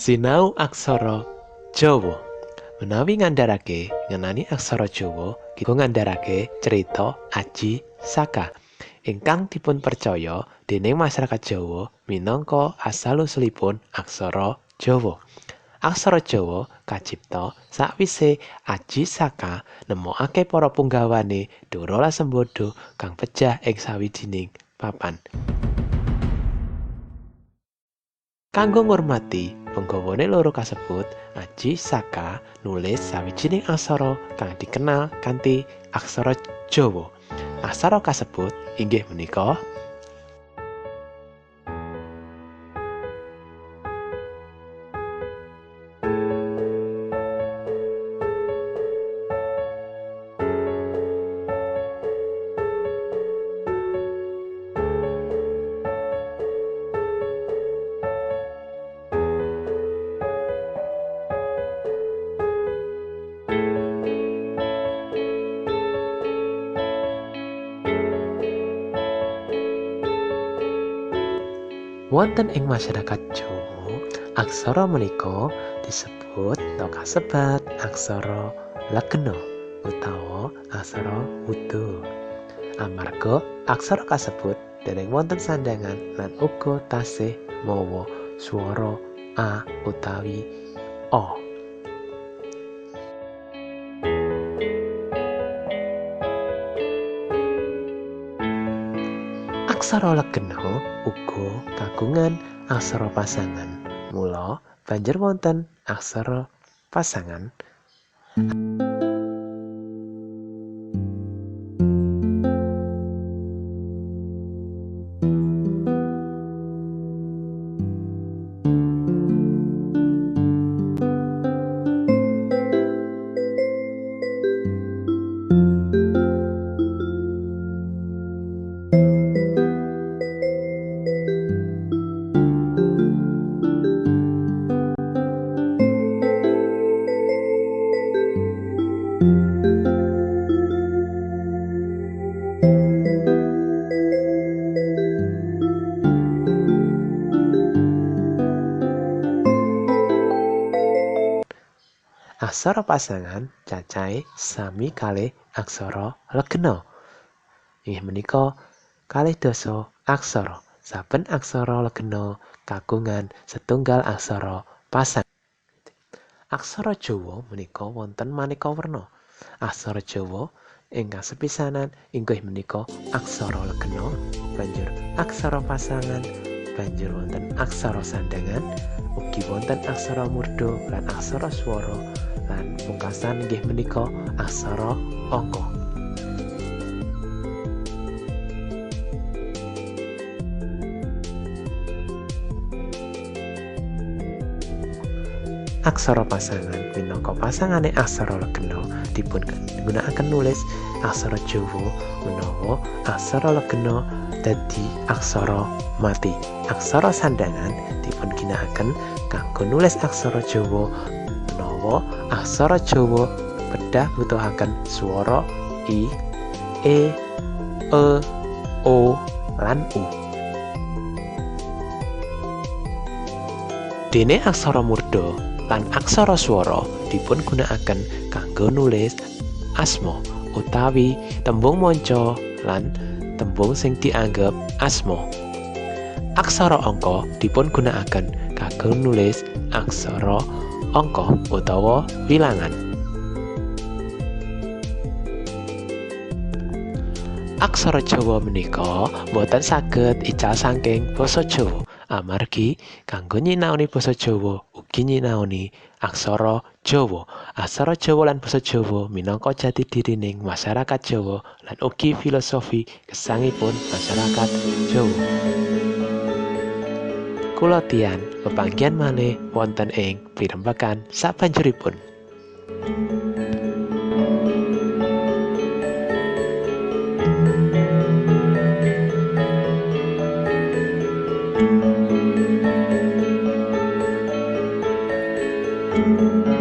Sinau aksara Jawa. Menawi ngandharake ngenani aksara Jawa, kita ngandharake cerita Aji Saka ingkang dipun percaya déning masyarakat Jawa minangka asal-usulipun aksara Jawa. Aksara Jawa kacipta sakwise Aji Saka nemokake para punggawane Dara Sembada kang pejah ing sawijining papan. Kanggo ngurmati penggawane loro kasebut, Aji Saka nulis sawijining aksara kang dikenal kanthi aksara Jawa. Aksara kasebut inggih menika wonten ing masyarakat Jawa, aksara menika disebut atau kasebat aksara legena utawa aksara wuda. Amarga aksara kasebut dereng wonten sandhangan lan uga tasih mawa swara a utawi o. Aksara legena uga kagungan aksara pasangan. Mula banjur wonten aksara pasangan. Aksara pasangan cacahé sami kalih aksara legena. Inggih menika kalih dasa aksara. Saben aksara legena kagungan setunggal aksara pasangan. Aksara Jawa menika wonten maneka werna. Aksara Jawa ingkang sepisanan inggih menika aksara legena, banjur aksara pasangan, banjur wonten aksara sandhangan, ugi wonten aksara murda lan aksara swara. Lan pungkasan inggih menika aksara angka. Aksara pasangan minangka pasangane aksara legena dipun gunakaken nulis aksara Jawa menawa aksara legena dadi aksara mati. Aksara sandhangan dipun ginakaken kanggo nulis aksara Jawa menawa aksara Jawa kedah butuhaken swara i, e, o lan u. Dene aksara murda lan aksara swara dipun gunakaken kanggo nulis asma utawi tembung manca lan tembung sing dianggep asma. Aksara angka dipun gunakaken kanggo nulis aksara angka utawa wilangan. Aksara Jawa menika boten saged ical saking basa Jawa. Amargi kanggo nyinaoni basa Jawa ugi nyinaoni aksara Jawa. Aksara Jawa lan basa Jawa minangka jati dirining masyarakat Jawa lan ugi filosofi gesangipun masyarakat Jawa. Kula tiyang pepanggihan malih wonten ing pirembagan sabanjuripun. Thank you.